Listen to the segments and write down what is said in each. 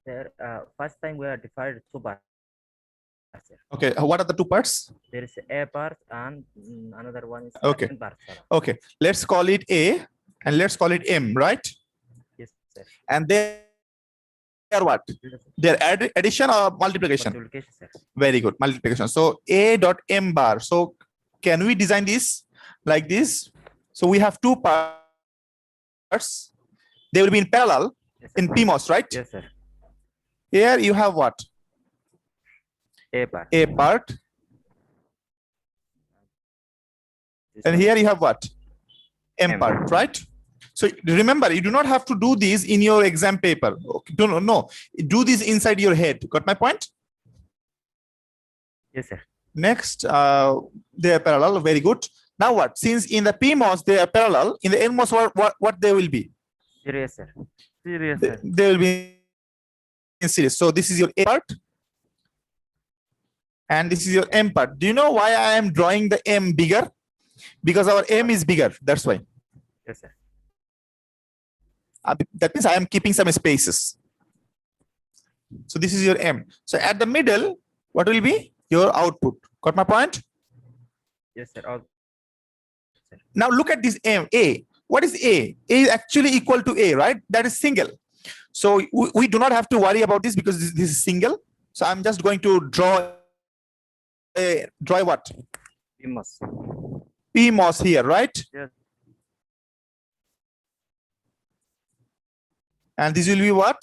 Sir, first time we are divided two parts, sir. Okay, what are the two parts? There is A part and another one is Okay. N part, sir. Okay, let's call it A and let's call it M, right? Yes, sir. And they are what? They're addition or multiplication? Multiplication, sir. Very good, multiplication. So A dot M bar. So can we design this like this? So we have two parts. They will be in parallel Yes, sir. in PMOS, right? Yes, sir. Here you have what? A part. A part. This And one. here you have what? M M. part, right? So remember, you do not have to do these in your exam paper. Okay. No. Do this inside your head. Got my point? Yes, sir. Next, they are parallel. Very good. Now what? Since in the PMOS they are parallel, in the NMOS what they will be? Serious, sir. Serious, They, sir. they will be in series. So this is your A part. And this is your M part. Do you know why I am drawing the M bigger? Because our M is bigger. That's why. Yes, sir. That means I am keeping some spaces. So this is your M. So at the middle, what will be your output? Got my point? Yes, sir. All. Now look at this M, A. What is A? A is actually equal to A, right? That is single. So we do not have to worry about this because this is single. So I'm just going to draw what? PMOS. PMOS here, right? Yes. And this will be what?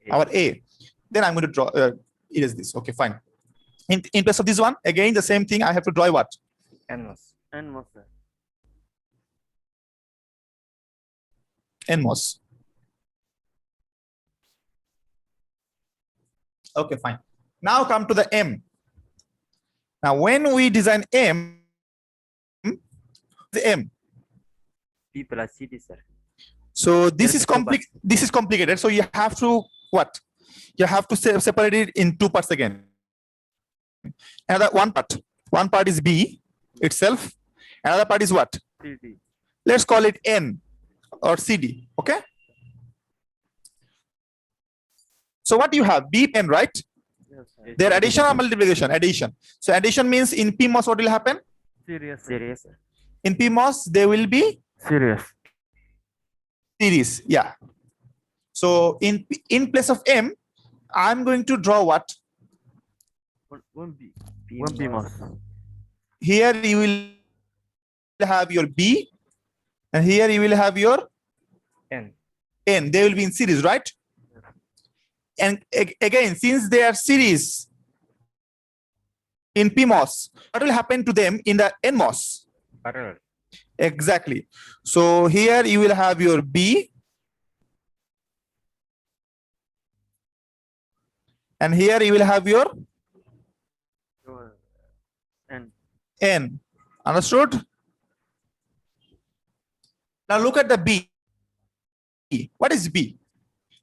A. Our A. Then I'm going to draw, erase this. Okay, fine. In place of this one, again, the same thing. I have to draw what? NMOS. NMOS, sir. NMOS. Okay, fine. Now come to the M. Now, when we design M, the M. P plus CD, sir. So this There's is two parts. This is complicated. So you have to what? You have to separate it in two parts again. Another one part. One part is B itself. Another part is what? CD. Let's call it N or CD. Okay. So what do you have? B, N, right? Yes, sir. Their addition or multiplication? Addition. So addition means in PMOS what will happen? Serious, sir. Serious, sir. In PMOS they will be Serious. series. Yeah. So in place of M, I'm going to draw what? One B. PMOS. One PMOS. Here you will have your B, and here you will have your N. N. They will be in series, right? And again, since they are series in PMOS, what will happen to them in the NMOS? Parallel. Exactly. So here you will have your B, and here you will have your And N. Understood? Now look at the B. What is B?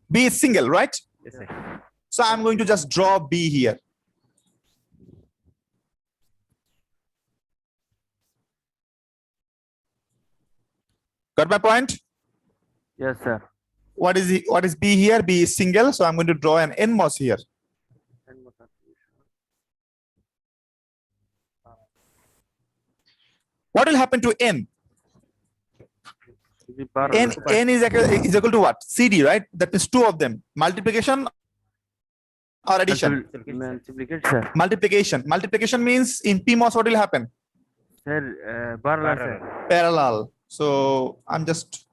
B is single, right? Yes, sir. So I'm going to just draw B here. Got my point? yes, sir. What is B here? B is single, so I'm going to draw an NMOS here. NMOS. What will happen to N? CD parallel. N is equal to what? CD, right? That is two of them. Multiplication or addition? Multiplication, sir. Multiplication. Multiplication means in PMOS what will happen? Sir, parallel, sir. Parallel. So I'm just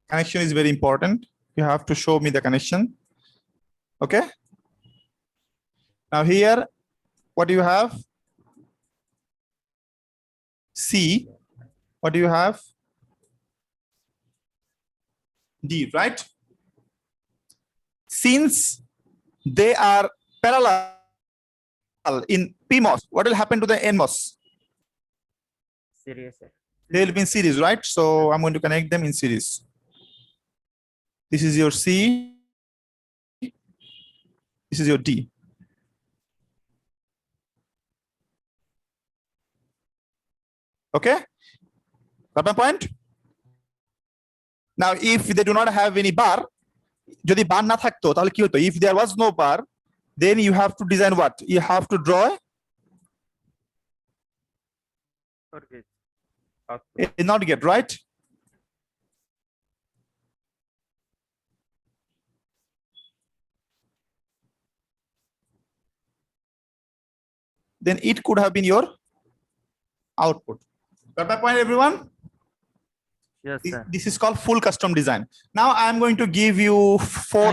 connection is very important. You have to show me the connection. Okay. Now here, what do you have? C. What do you have? D, right? Since they are parallel in PMOS, what will happen to the NMOS? Serious, sir. They will be in series, right? So I'm going to connect them in series. This is your C. This is your D. Okay, got my point? Now, if they do not have any bar, যদি বার না থাকতো তাহলে কি হতো? If there was no bar, then you have to design what? You have to draw Okay. a NOT gate, right? Then it could have been your output. Got my point, everyone? Yes, sir. This is called full custom design. Now I am going to give you four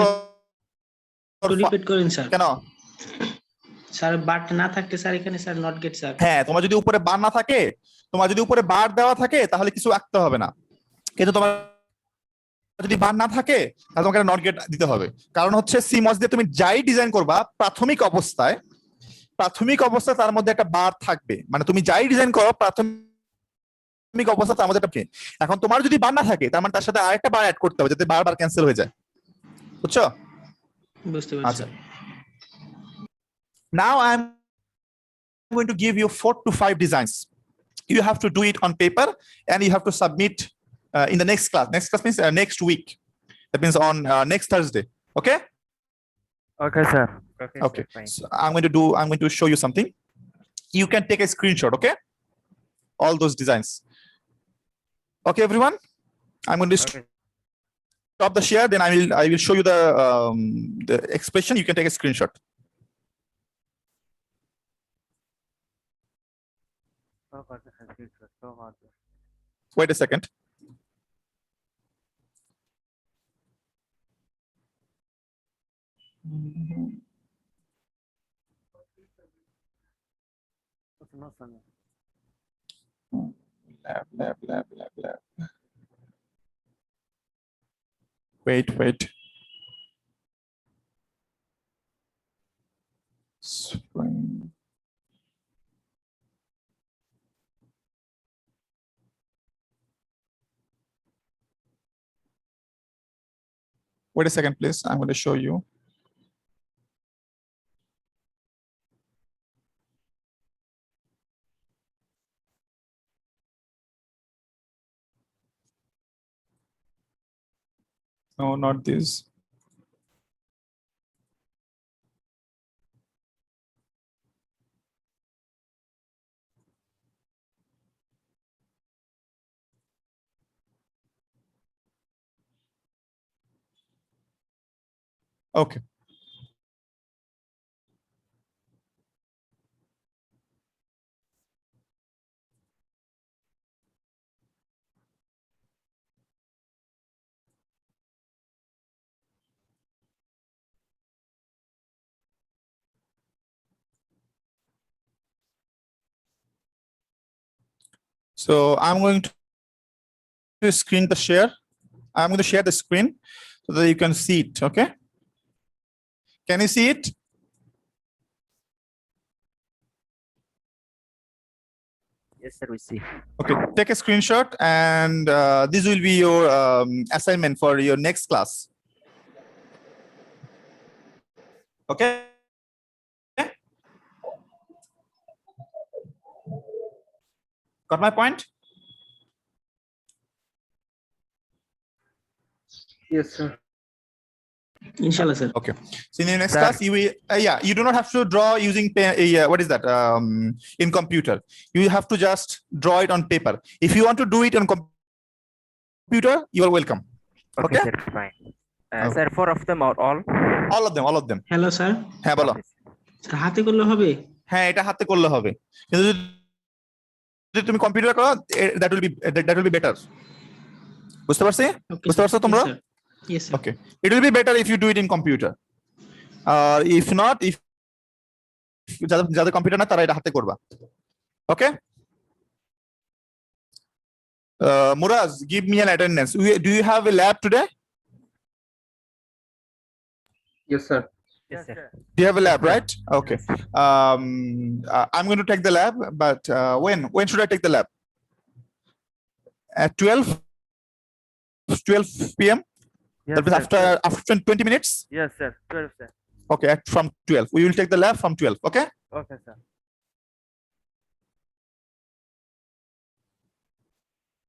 or repeat করেন sir কেন? Sir but না থাকতে sir এখানে sir not get sir হ্যাঁ, তোমার যদি উপরে বার না থাকে, তোমার যদি উপরে বার দেওয়া থাকে তাহলে কিছু আঁকতে হবে না, কিন্তু তোমার যদি বার না থাকে তাহলে তোমাকে নট গেট দিতে হবে। কারণ হচ্ছে CMOS দিয়ে তুমি যাই ডিজাইন করবা প্রাথমিক অবস্থায় তার মধ্যে একটা বার থাকবে, মানে তুমি যাই ডিজাইন করো প্রাথমিক অবস্থা তার মধ্যে একটা। এখন তোমার যদি বার না থাকে তার মানে তার সাথে আরেকটা বার অ্যাড করতে হবে যাতে বারবার ক্যান্সেল হয়ে যায়, বুঝছো? বুঝতে পারছি আচ্ছা, now I'm going to give you 4 to 5 designs. You have to do it on paper and you have to submit in the next class. Next class means next week. That means on next Thursday. Okay. Okay, sir. Okay. Sir, fine. So I'm going to show you something. You can take a screenshot. Okay. All those designs. Okay, everyone. I'm going to Okay. stop the share. Then I will show you the expression. You can take a screenshot. Wait a second. Lab. Wait. Spring. Wait a second, please. I'm going to show you. No, not this. Okay. So I'm going to screen the share. I'm going to share the screen so that you can see it. Okay. Can you see it? Yes, sir, we see. Okay. Take a screenshot, and this will be your assignment for your next class. Okay. Got my point? Yes, sir. ইনশাআল্লাহ sir Okay. So in the next Sir. class, you will, you do not have to draw using pen, what is that? In computer, you have to just draw it on paper. If you want to do it on computer, you are welcome. Okay, Okay. sir, fine. Okay. Sir, 4 of them or all? All of them. Hello sir হ্যাঁ বলো। Okay, sir. Sir হাতে করলে হবে হ্যাঁ, এটা হাতে করলে হবে, কিন্তু যদি তুমি কম্পিউটার করো that will be better. বুঝতে পারছি? ওকে বুঝতে পারছো তোমরা? Yes sir Okay. It will be better if you do it in computer. If not, if যাদের কম্পিউটার না তারা এটা হাতে করবা। Okay. Muraz, give me an attendance. Do you have a lab today? Yes, sir. Yes, sir. Do you have a lab, right? Okay. I'm going to take the lab, but when should I take the lab? At 12 p.m. Yes, That means sir. after 20 minutes. Yes, sir. 12, sir. Okay, from 12. We will take the left from 12. Okay. Okay, sir.